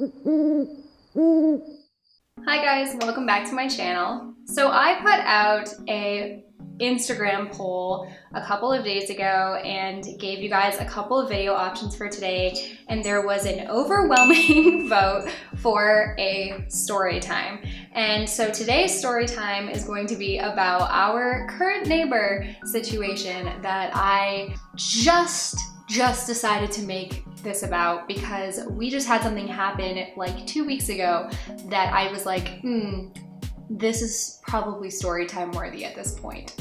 Hi guys, welcome back to my channel. So I put out a Instagram poll a couple of days ago and gave you guys a couple of video options for today, and there was an overwhelming vote for a story time. And so today's story time is going to be about our current neighbor situation that I just decided to make this about because we just had something happen like 2 weeks ago that I was like, this is probably story time worthy at this point.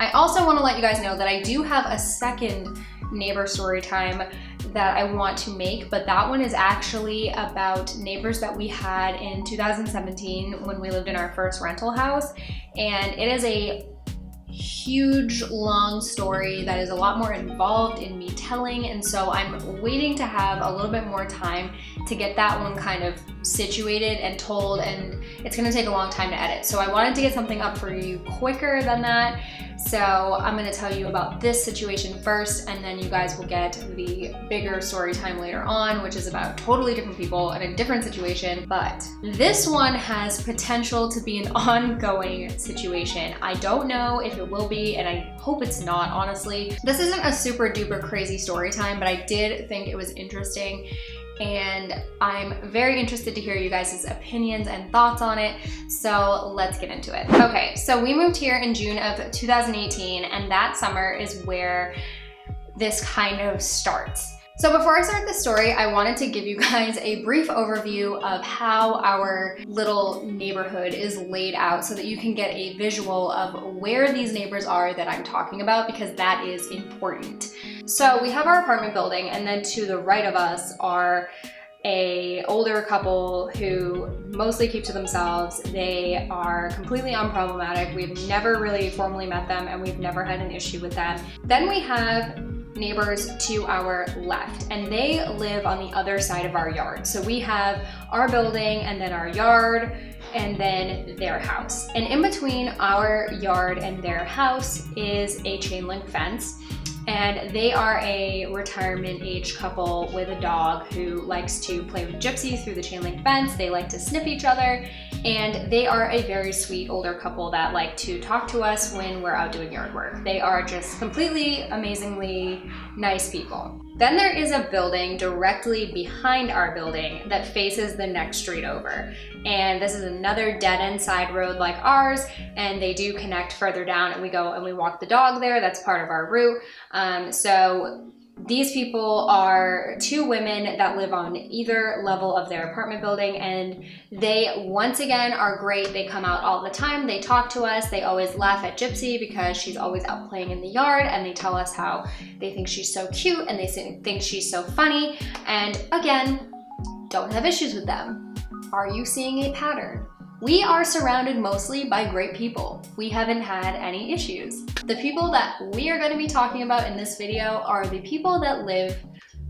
I also want to let you guys know that I do have a second neighbor story time that I want to make, but that one is actually about neighbors that we had in 2017 when we lived in our first rental house, and it is a huge long story that is a lot more involved in me telling, and so I'm waiting to have a little bit more time to get that one kind of situated and told, and it's gonna take a long time to edit. So I wanted to get something up for you quicker than that. So I'm gonna tell you about this situation first, and then you guys will get the bigger story time later on, which is about totally different people and a different situation. But this one has potential to be an ongoing situation. I don't know if it will be, and I hope it's not, honestly. This isn't a super duper crazy story time, but I did think it was interesting, and I'm very interested to hear you guys' opinions and thoughts on it, so let's get into it. Okay, so we moved here in June of 2018, and that summer is where this kind of starts. So before I start the story, I wanted to give you guys a brief overview of how our little neighborhood is laid out so that you can get a visual of where these neighbors are that I'm talking about, because that is important. So we have our apartment building, and then to the right of us are an older couple who mostly keep to themselves. They are completely unproblematic. We've never really formally met them, and we've never had an issue with them. Then we have neighbors to our left, and they live on the other side of our yard. So we have our building and then our yard and then their house. And in between our yard and their house is a chain link fence. And they are a retirement age couple with a dog who likes to play with Gypsy through the chain link fence. They like to sniff each other, and they are a very sweet older couple that like to talk to us when we're out doing yard work. They are just completely amazingly nice people. Then there is a building directly behind our building that faces the next street over. And this is another dead-end side road like ours, and they do connect further down, and we go and we walk the dog there. That's part of our route. So these people are two women that live on either level of their apartment building, and they once again are great. They come out all the time, they talk to us, they always laugh at Gypsy because she's always out playing in the yard, and they tell us how they think she's so cute and they think she's so funny, and again, don't have issues with them. Are you seeing a pattern? We are surrounded mostly by great people. We haven't had any issues. The people that we are going to be talking about in this video are the people that live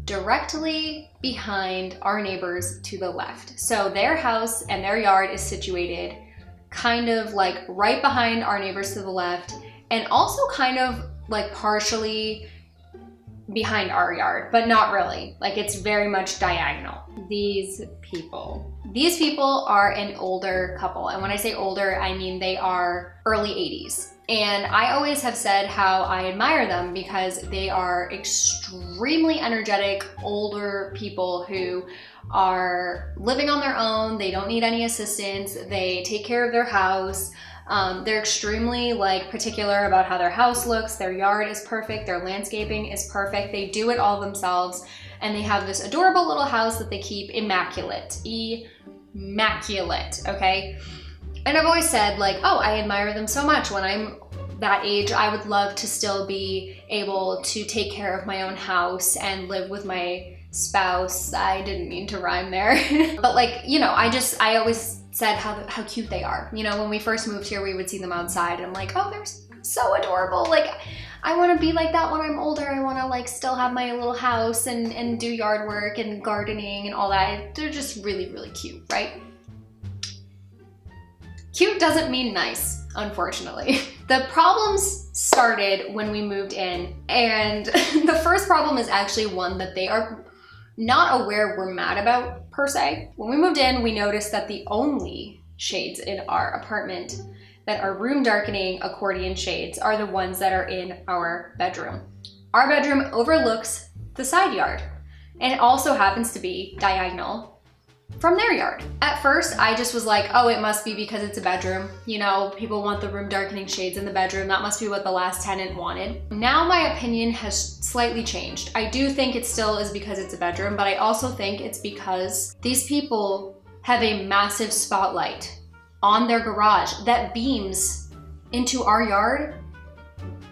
directly behind our neighbors to the left. So their house and their yard is situated kind of like right behind our neighbors to the left, and also kind of like partially behind our yard, but not really. Like it's very much diagonal. These people are an older couple, and when I say older, I mean they are early 80s. And I always have said how I admire them because they are extremely energetic older people who are living on their own. They don't need any assistance. They take care of their house. They're extremely like particular about how their house looks. Their yard is perfect. Their landscaping is perfect. They do it all themselves, and they have this adorable little house that they keep immaculate. Immaculate, okay? And I've always said like, oh, I admire them so much. When I'm that age, I would love to still be able to take care of my own house and live with my spouse. I didn't mean to rhyme there. But like, you know, I always said how cute they are. You know, when we first moved here, we would see them outside, and I'm like, oh, they're so adorable. Like, I want to be like that when I'm older. I want to like still have my little house and do yard work and gardening and all that. They're just really, really cute, right? Cute doesn't mean nice, unfortunately. The problems started when we moved in, and the first problem is actually one that they are not aware we're mad about per se. When we moved in, we noticed that the only shades in our apartment that are room darkening accordion shades are the ones that are in our bedroom. Our bedroom overlooks the side yard, and it also happens to be diagonal from their yard. At first, I just was like, oh, it must be because it's a bedroom. You know, people want the room darkening shades in the bedroom. That must be what the last tenant wanted. Now my opinion has slightly changed. I do think it still is because it's a bedroom, but I also think it's because these people have a massive spotlight on their garage that beams into our yard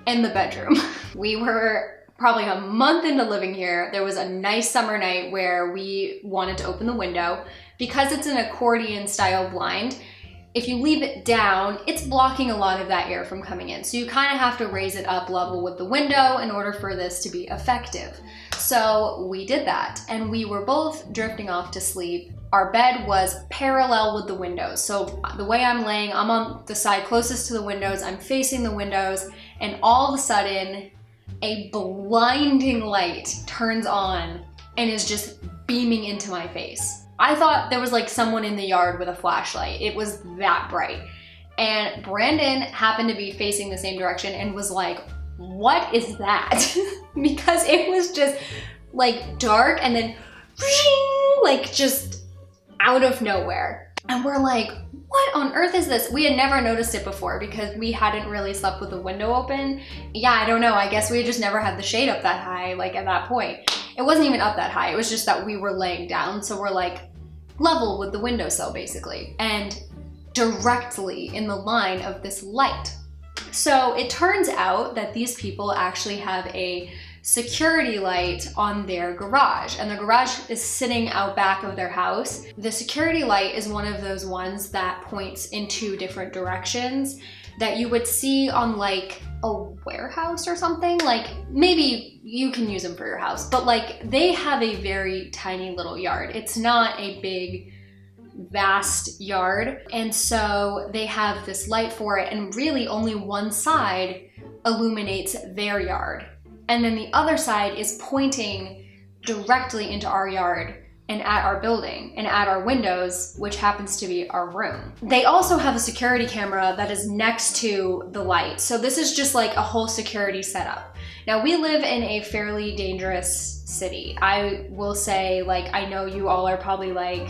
and the bedroom. We were probably a month into living here. There was a nice summer night where we wanted to open the window. Because it's an accordion style blind, if you leave it down, it's blocking a lot of that air from coming in. So you kind of have to raise it up level with the window in order for this to be effective. So we did that, and we were both drifting off to sleep. Our bed was parallel with the windows. So the way I'm laying, I'm on the side closest to the windows, I'm facing the windows, and all of a sudden, a blinding light turns on and is just beaming into my face. I thought there was like someone in the yard with a flashlight. It was that bright. And Brandon happened to be facing the same direction and was like, what is that? Because it was just like dark and then like just out of nowhere. And we're like, what on earth is this? We had never noticed it before because we hadn't really slept with the window open. Yeah, I don't know. I guess we had just never had the shade up that high, like at that point. It wasn't even up that high. It was just that we were laying down. So we're like level with the windowsill basically, and directly in the line of this light. So it turns out that these people actually have a security light on their garage, and the garage is sitting out back of their house. The security light is one of those ones that points in two different directions that you would see on like a warehouse or something. Like maybe you can use them for your house, but like they have a very tiny little yard. It's not a big, vast yard. And so they have this light for it, and really only one side illuminates their yard. And then the other side is pointing directly into our yard and at our building and at our windows, which happens to be our room. They also have a security camera that is next to the light. So this is just like a whole security setup. Now we live in a fairly dangerous city. I will say, like, I know you all are probably like,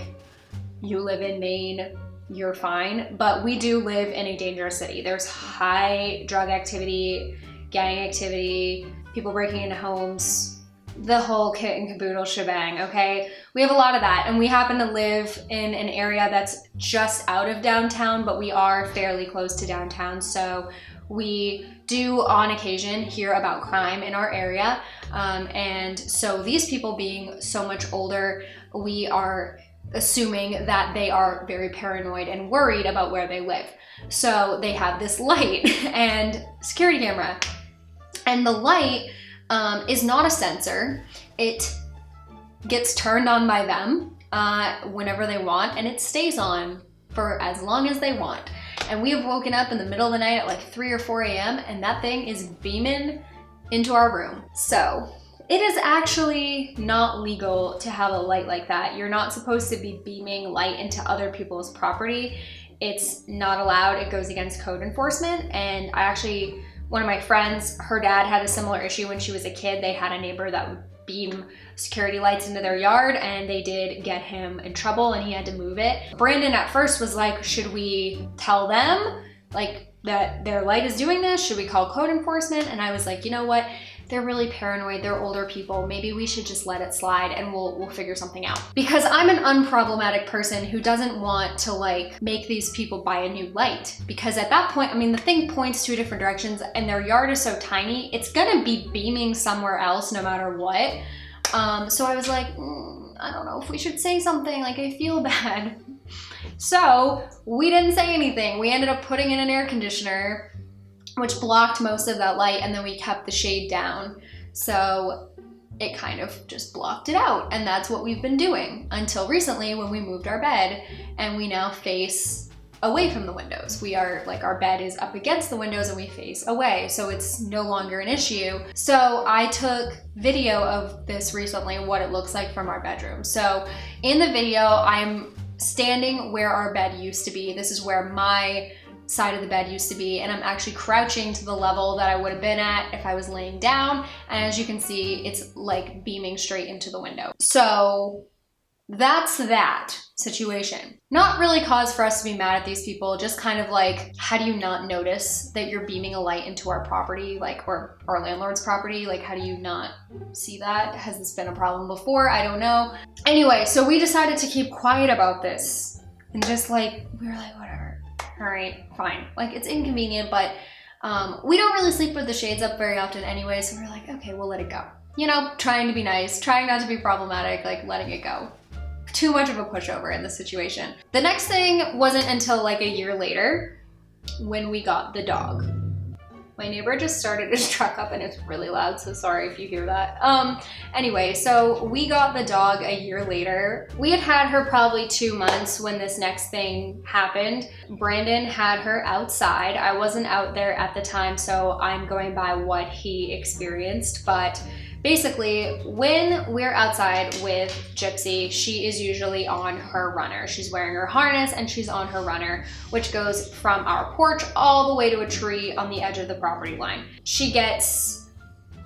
you live in Maine, you're fine, but we do live in a dangerous city. There's high drug activity, gang activity, people breaking into homes, the whole kit and caboodle shebang, okay? We have a lot of that, and we happen to live in an area that's just out of downtown, but we are fairly close to downtown, so we do on occasion hear about crime in our area, and so these people being so much older, we are assuming that they are very paranoid and worried about where they live. So they have this light and security camera, and the light is not a sensor. It gets turned on by them whenever they want, and it stays on for as long as they want. And we have woken up in the middle of the night at like 3 or 4 a.m. and that thing is beaming into our room. So it is actually not legal to have a light like that. You're not supposed to be beaming light into other people's property. It's not allowed. It goes against code enforcement. And I actually, one of my friends, her dad had a similar issue when she was a kid. They had a neighbor that would beam security lights into their yard, and they did get him in trouble and he had to move it. Brandon at first was like, should we tell them like that their light is doing this? Should we call code enforcement? And I was like, you know what? They're really paranoid, they're older people, maybe we should just let it slide and we'll figure something out. Because I'm an unproblematic person who doesn't want to like make these people buy a new light. Because at that point, I mean, the thing points two different directions and their yard is so tiny, it's gonna be beaming somewhere else no matter what. So I was like, I don't know if we should say something, like I feel bad. So we didn't say anything. We ended up putting in an air conditioner, which blocked most of that light, and then we kept the shade down. So it kind of just blocked it out, and that's what we've been doing until recently when we moved our bed, and we now face away from the windows. We are like, our bed is up against the windows and we face away, so it's no longer an issue. So I took video of this recently, what it looks like from our bedroom. So in the video, I'm standing where our bed used to be. This is where my side of the bed used to be, and I'm actually crouching to the level that I would have been at if I was laying down. And as you can see, it's like beaming straight into the window. So that's that situation. Not really cause for us to be mad at these people, just kind of like, how do you not notice that you're beaming a light into our property, like, or our landlord's property? Like, how do you not see that? Has this been a problem before? I don't know. Anyway, so we decided to keep quiet about this, and just like, we were like, whatever. All right, fine. Like, it's inconvenient, but we don't really sleep with the shades up very often anyway, so we're like, okay, we'll let it go. You know, trying to be nice, trying not to be problematic, like letting it go. Too much of a pushover in this situation. The next thing wasn't until like a year later when we got the dog. My neighbor just started his truck up and it's really loud, so sorry if you hear that. Anyway, so we got the dog a year later. We had had her probably 2 months when this next thing happened. Brandon had her outside. I wasn't out there at the time, so I'm going by what he experienced, but basically, when we're outside with Gypsy, she is usually on her runner. She's wearing her harness and she's on her runner, which goes from our porch all the way to a tree on the edge of the property line. She gets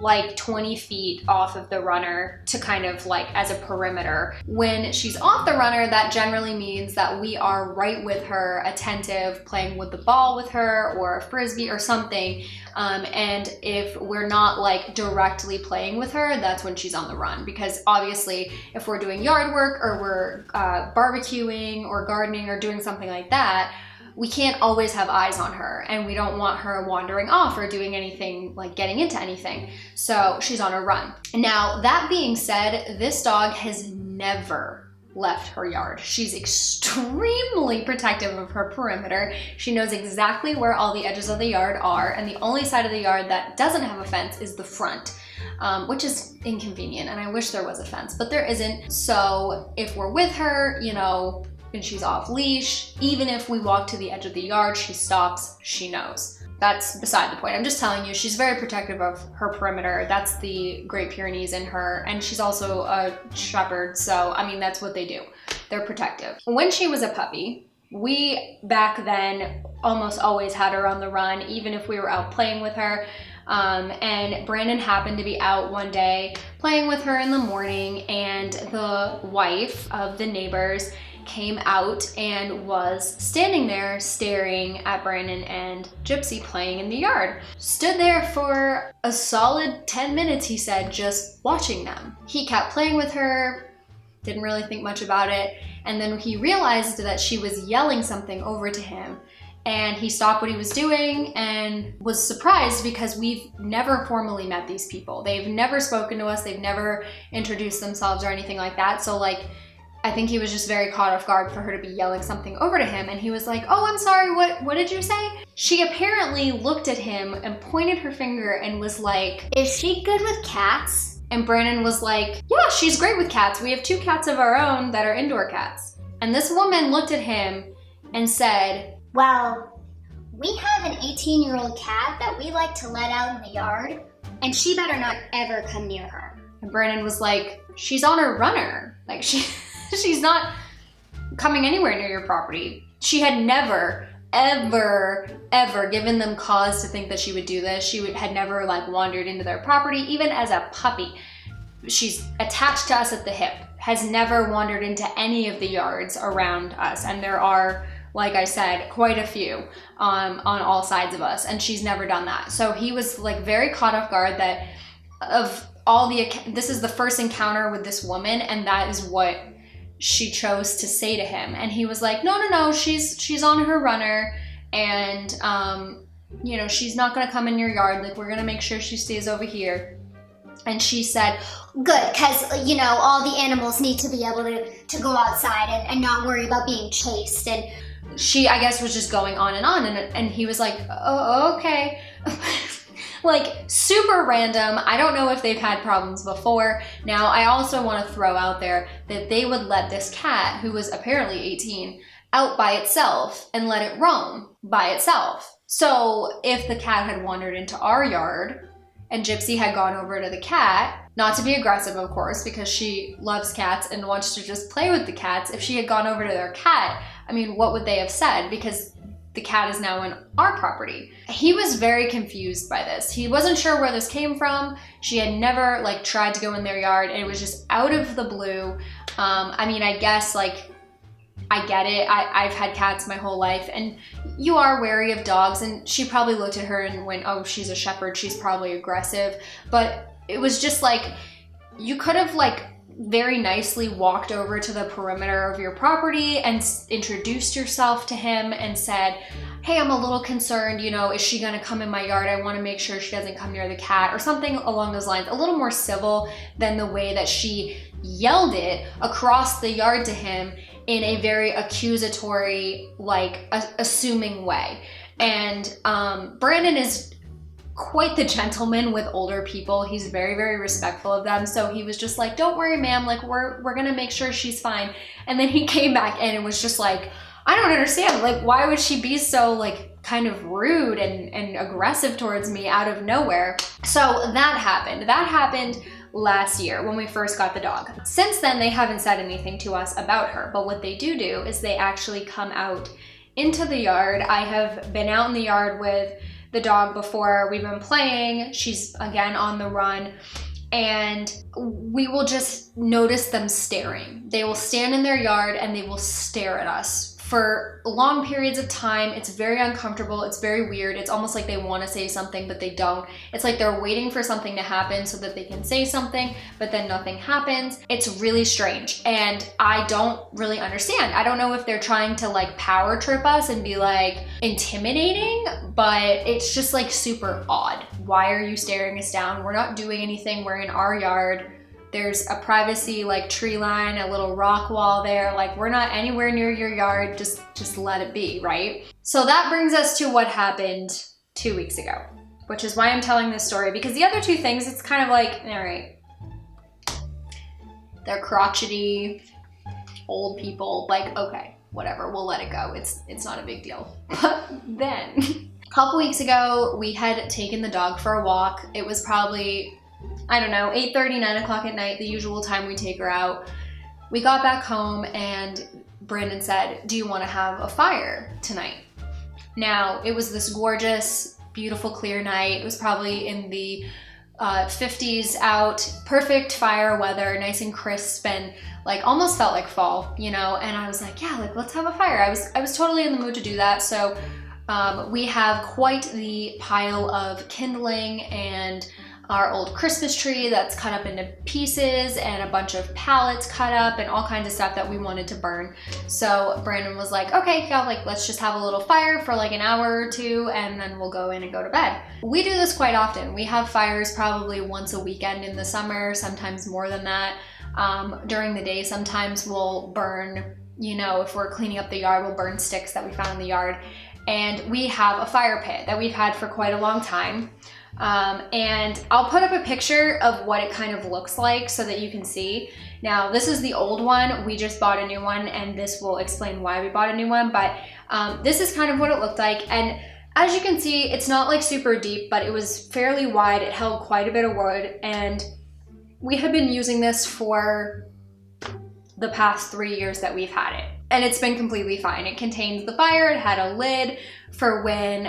like 20 feet off of the runner to kind of like as a perimeter. When she's off the runner, that generally means that we are right with her, attentive, playing with the ball with her or a frisbee or something. And if we're not like directly playing with her, that's when she's on the run. Because obviously if we're doing yard work or we're barbecuing or gardening or doing something like that, we can't always have eyes on her, and we don't want her wandering off or doing anything, like getting into anything. So she's on a run. Now, that being said, this dog has never left her yard. She's extremely protective of her perimeter. She knows exactly where all the edges of the yard are, and the only side of the yard that doesn't have a fence is the front, which is inconvenient, and I wish there was a fence, but there isn't. So if we're with her, you know, and she's off leash, even if we walk to the edge of the yard, she stops, she knows. That's beside the point. I'm just telling you, she's very protective of her perimeter. That's the Great Pyrenees in her, and she's also a shepherd, so I mean, that's what they do. They're protective. When she was a puppy, we back then almost always had her on the run, even if we were out playing with her. And Brandon happened to be out one day playing with her in the morning, and the wife of the neighbors came out and was standing there staring at Brandon and Gypsy playing in the yard. Stood there for a solid 10 minutes, he said, just watching them. He kept playing with her, didn't really think much about it, and then he realized that she was yelling something over to him, and he stopped what he was doing and was surprised because we've never formally met these people. They've never spoken to us, they've never introduced themselves or anything like that, so like, I think he was just very caught off guard for her to be yelling something over to him, and he was like, oh, I'm sorry, what did you say? She apparently looked at him and pointed her finger and was like, is she good with cats? And Brandon was like, yeah, she's great with cats. We have 2 cats of our own that are indoor cats. And this woman looked at him and said, well, we have an 18-year-old cat that we like to let out in the yard, and she better not ever come near her. And Brandon was like, she's on her runner. Like, she's not coming anywhere near your property. She had never, ever given them cause to think that she would do this. She had never like wandered into their property, even as a puppy. She's attached to us at the hip, has never wandered into any of the yards around us. And there are, like I said, quite a few on all sides of us, and she's never done that. So he was like very caught off guard that this is the first encounter with this woman, and that is what she chose to say to him. And he was like, no, she's on her runner, and you know, she's not gonna come in your yard, like we're gonna make sure she stays over here. And she said, good, because you know, all the animals need to be able to go outside and not worry about being chased. And she, I guess, was just going on, and he was like, oh, okay. Like, super random. I don't know if they've had problems before. Now, I also want to throw out there that they would let this cat, who was apparently 18, out by itself and let it roam by itself. So if the cat had wandered into our yard and Gypsy had gone over to the cat, not to be aggressive, of course, because she loves cats and wants to just play with the cats. If she had gone over to their cat, I mean, what would they have said? Because the cat is now in our property. He was very confused by this. He wasn't sure where this came from. She had never like tried to go in their yard, and it was just out of the blue. I mean, I guess like, I get it. I've had cats my whole life, and you are wary of dogs, and she probably looked at her and went, oh, she's a shepherd, she's probably aggressive. But it was just like, you could have like very nicely walked over to the perimeter of your property and introduced yourself to him and said, hey, I'm a little concerned, you know, is she gonna come in my yard? I wanna make sure she doesn't come near the cat, or something along those lines. A little more civil than the way that she yelled it across the yard to him in a very accusatory, like assuming way. And Brandon is quite the gentleman with older people. He's very, very respectful of them. So he was just like, don't worry, ma'am, like we're gonna make sure she's fine. And then he came back and it was just like, I don't understand, like why would she be so like kind of rude and aggressive towards me out of nowhere? So that happened last year when we first got the dog. Since then, they haven't said anything to us about her, but what they do is they actually come out into the yard. I have been out in the yard with the dog before. We've been playing. She's again on the run, and we will just notice them staring. They will stand in their yard and they will stare at us for long periods of time. It's very uncomfortable. It's very weird. It's almost like they want to say something, but they don't. It's like they're waiting for something to happen so that they can say something, but then nothing happens. It's really strange, and I don't really understand. I don't know if they're trying to like power trip us and be like intimidating, but it's just like super odd. Why are you staring us down? We're not doing anything. We're in our yard. There's a privacy like tree line, a little rock wall there. Like we're not anywhere near your yard. Just let it be, right? So that brings us to what happened 2 weeks ago, which is why I'm telling this story, because the other two things, it's kind of like, all right, they're crotchety old people, like, okay, whatever, we'll let it go. It's not a big deal. But then a couple weeks ago, we had taken the dog for a walk. It was probably, I don't know, 8:30, 9 o'clock at night, the usual time we take her out. We got back home and Brandon said, do you want to have a fire tonight? Now, it was this gorgeous, beautiful, clear night. It was probably in the 50s out, perfect fire weather, nice and crisp, and like almost felt like fall, you know? And I was like, yeah, like let's have a fire. I was totally in the mood to do that. So we have quite the pile of kindling and our old Christmas tree that's cut up into pieces, and a bunch of pallets cut up, and all kinds of stuff that we wanted to burn. So Brandon was like, okay, yeah, like let's just have a little fire for like an hour or two, and then we'll go in and go to bed. We do this quite often. We have fires probably once a weekend in the summer, sometimes more than that. During the day, sometimes we'll burn, you know, if we're cleaning up the yard, we'll burn sticks that we found in the yard. And we have a fire pit that we've had for quite a long time. And I'll put up a picture of what it kind of looks like so that you can see. Now, this is the old one. We just bought a new one, and this will explain why we bought a new one, but this is kind of what it looked like. And as you can see, it's not like super deep, but it was fairly wide. It held quite a bit of wood, and we have been using this for the past 3 years that we've had it. And it's been completely fine. It contains the fire. It had a lid for when,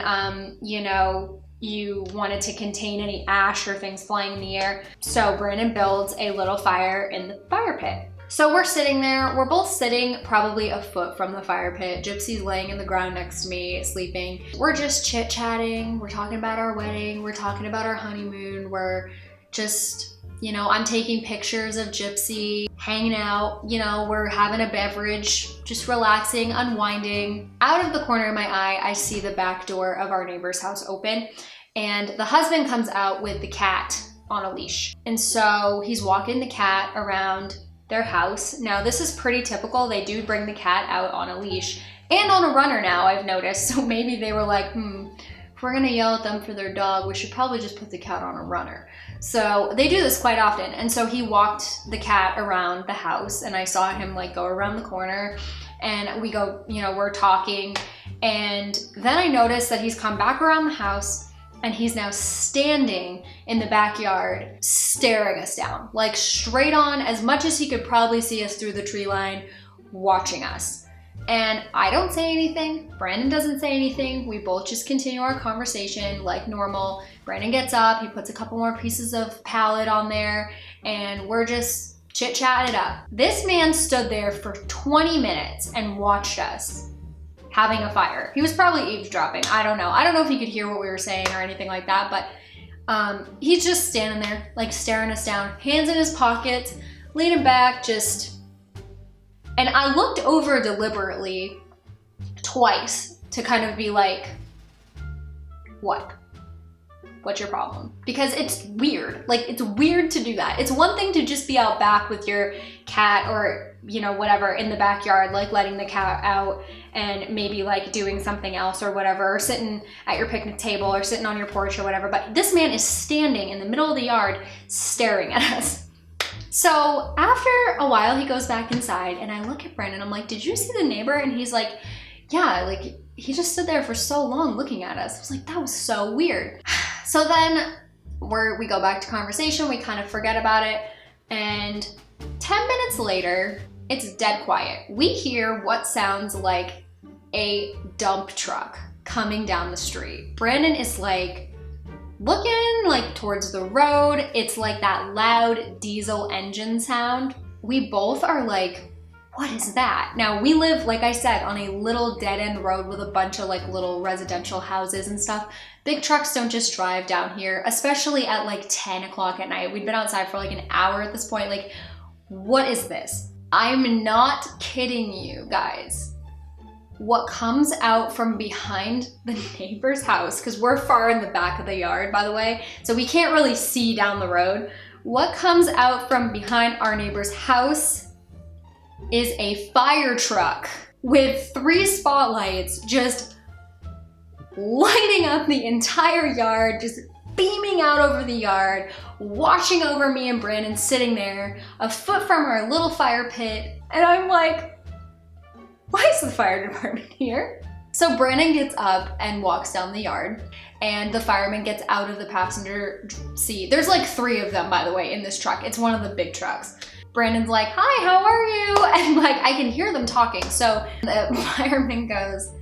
you know, you wanted to contain any ash or things flying in the air. So Brandon builds a little fire in the fire pit. So we're sitting there, we're both sitting probably a foot from the fire pit. Gypsy's laying in the ground next to me, sleeping. We're just chit-chatting, we're talking about our wedding, we're talking about our honeymoon, we're just, you know, I'm taking pictures of Gypsy, hanging out, you know, we're having a beverage, just relaxing, unwinding. Out of the corner of my eye, I see the back door of our neighbor's house open, and the husband comes out with the cat on a leash. And so he's walking the cat around their house. Now, this is pretty typical. They do bring the cat out on a leash and on a runner now, I've noticed. So maybe they were like, if we're gonna yell at them for their dog, we should probably just put the cat on a runner. So they do this quite often. And so he walked the cat around the house, and I saw him like go around the corner, and we go, you know, we're talking, and then I notice that he's come back around the house and he's now standing in the backyard staring us down, like straight on, as much as he could probably see us through the tree line, watching us. And I don't say anything, Brandon doesn't say anything, we both just continue our conversation like normal. Brandon gets up, he puts a couple more pieces of pallet on there, and we're just chit-chatting it up. This man stood there for 20 minutes and watched us having a fire. He was probably eavesdropping, I don't know. I don't know if he could hear what we were saying or anything like that, but he's just standing there, like staring us down, hands in his pockets, leaning back, just... And I looked over deliberately twice to kind of be like, what? What's your problem? Because it's weird. Like, it's weird to do that. It's one thing to just be out back with your cat or, you know, whatever in the backyard, like letting the cat out and maybe like doing something else or whatever, or sitting at your picnic table or sitting on your porch or whatever. But this man is standing in the middle of the yard staring at us. So after a while, he goes back inside and I look at Brandon, I'm like, did you see the neighbor? And he's like, yeah, like he just stood there for so long looking at us. I was like, that was so weird. So then we go back to conversation, we kind of forget about it. And 10 minutes later, it's dead quiet. We hear what sounds like a dump truck coming down the street. Brandon is like, looking like towards the road. It's like that loud diesel engine sound. We both are like, what is that? Now we live, like I said, on a little dead end road with a bunch of like little residential houses and stuff. Big trucks don't just drive down here, especially at like 10 o'clock at night. We'd been outside for like an hour at this point. Like, what is this? I'm not kidding you guys. What comes out from behind the neighbor's house, because we're far in the back of the yard, by the way, so we can't really see down the road. What comes out from behind our neighbor's house is a fire truck with 3 spotlights just lighting up the entire yard, just beaming out over the yard, watching over me and Brandon sitting there, a foot from our little fire pit, and I'm like, why is the fire department here? So Brandon gets up and walks down the yard, and the fireman gets out of the passenger seat. There's like 3 of them, by the way, in this truck. It's one of the big trucks. Brandon's like, hi, how are you? And like, I can hear them talking. So the fireman goes,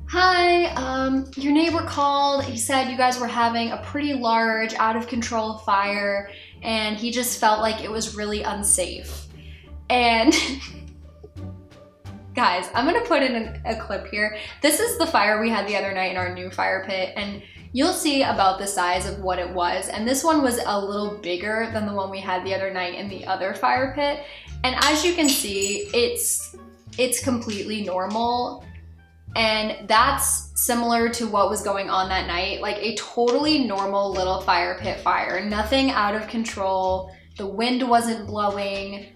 hi, your neighbor called. He said you guys were having a pretty large, out of control fire, and he just felt like it was really unsafe. And guys, I'm gonna put in a clip here. This is the fire we had the other night in our new fire pit, and you'll see about the size of what it was. And this one was a little bigger than the one we had the other night in the other fire pit. And as you can see, it's completely normal. And that's similar to what was going on that night, like a totally normal little fire pit fire, nothing out of control. The wind wasn't blowing.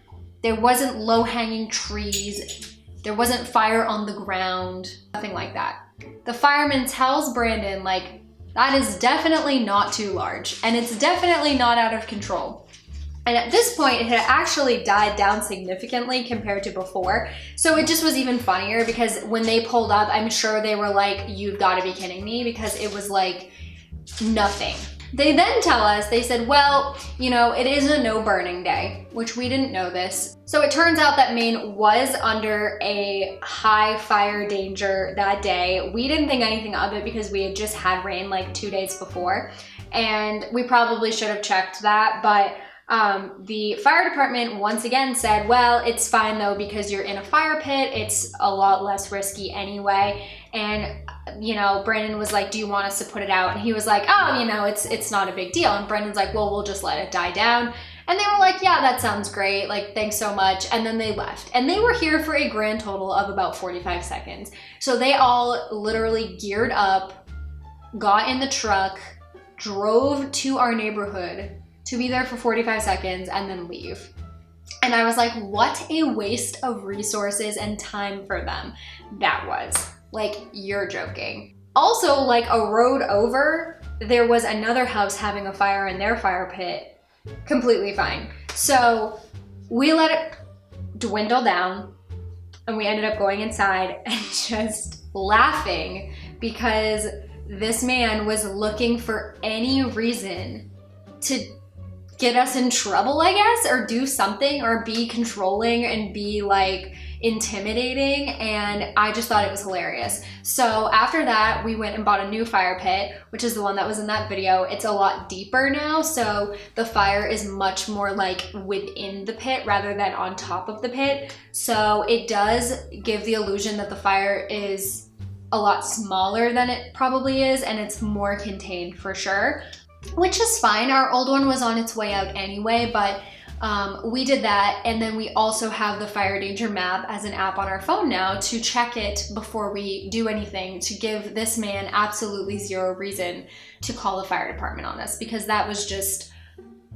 There wasn't low-hanging trees. There wasn't fire on the ground, nothing like that. The fireman tells Brandon, like, that is definitely not too large, and it's definitely not out of control. And at this point, it had actually died down significantly compared to before. So it just was even funnier because when they pulled up, I'm sure they were like, you've got to be kidding me, because it was like nothing. They then tell us, they said, well, you know, it is a no burning day, which we didn't know this. So it turns out that Maine was under a high fire danger that day. We didn't think anything of it because we had just had rain like 2 days before. And we probably should have checked that, but the fire department once again said, well, it's fine though, because you're in a fire pit, it's a lot less risky anyway. And you know, Brandon was like, do you want us to put it out? And he was like, oh, you know, it's not a big deal. And Brandon's like, well, we'll just let it die down. And they were like, yeah, that sounds great. Like, thanks so much. And then they left. And they were here for a grand total of about 45 seconds. So they all literally geared up, got in the truck, drove to our neighborhood to be there for 45 seconds and then leave. And I was like, what a waste of resources and time for them that was. Like, you're joking. Also, like a road over, there was another house having a fire in their fire pit, completely fine. So we let it dwindle down. And we ended up going inside and just laughing because this man was looking for any reason to get us in trouble, I guess, or do something, or be controlling and be like intimidating, and I just thought it was hilarious. So after that, we went and bought a new fire pit, which is the one that was in that video. It's a lot deeper now, so the fire is much more like within the pit rather than on top of the pit. So it does give the illusion that the fire is a lot smaller than it probably is, and it's more contained for sure, which is fine. Our old one was on its way out anyway, but we did that. And then we also have the fire danger map as an app on our phone now to check it before we do anything, to give this man absolutely zero reason to call the fire department on us, because that was just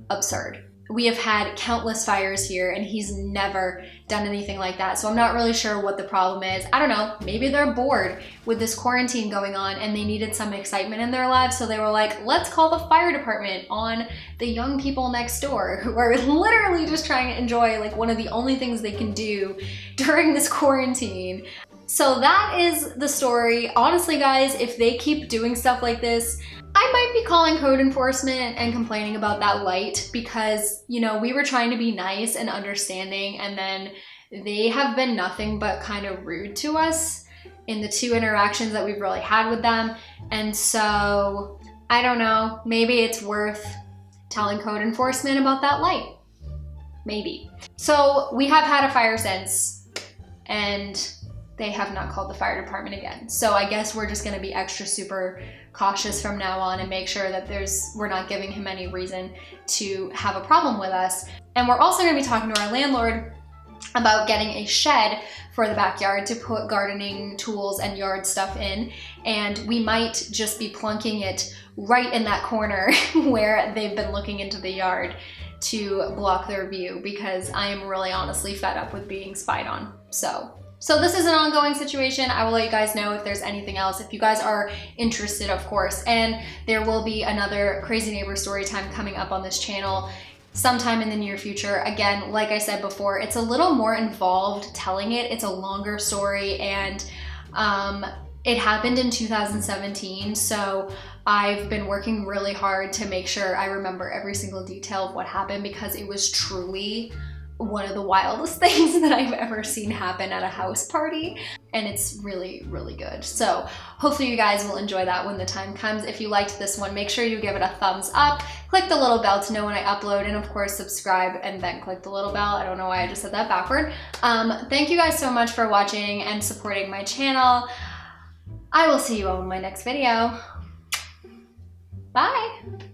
absurd. We have had countless fires here and he's never done anything like that. So I'm not really sure what the problem is. I don't know, maybe they're bored with this quarantine going on and they needed some excitement in their lives. So they were like, let's call the fire department on the young people next door who are literally just trying to enjoy like one of the only things they can do during this quarantine. So that is the story. Honestly, guys, if they keep doing stuff like this, I might be calling code enforcement and complaining about that light, because, you know, we were trying to be nice and understanding, and then they have been nothing but kind of rude to us in the 2 interactions that we've really had with them. And so, I don't know, maybe it's worth telling code enforcement about that light. Maybe. So we have had a fire since, and they have not called the fire department again. So I guess we're just gonna be extra super cautious from now on and make sure that we're not giving him any reason to have a problem with us. And we're also gonna be talking to our landlord about getting a shed for the backyard to put gardening tools and yard stuff in. And we might just be plunking it right in that corner where they've been looking into the yard to block their view, because I am really honestly fed up with being spied on. So this is an ongoing situation. I will let you guys know if there's anything else, if you guys are interested, of course. And there will be another Crazy Neighbor story time coming up on this channel sometime in the near future. Again, like I said before, it's a little more involved telling it. It's a longer story, and it happened in 2017. So I've been working really hard to make sure I remember every single detail of what happened, because it was truly one of the wildest things that I've ever seen happen at a house party, and it's really, really good. So hopefully you guys will enjoy that when the time comes. If you liked this one, make sure you give it a thumbs up, click the little bell to know when I upload, and of course subscribe and then click the little bell. I don't know why I just said that backward. Thank you guys so much for watching and supporting my channel. I will see you all in my next video. Bye!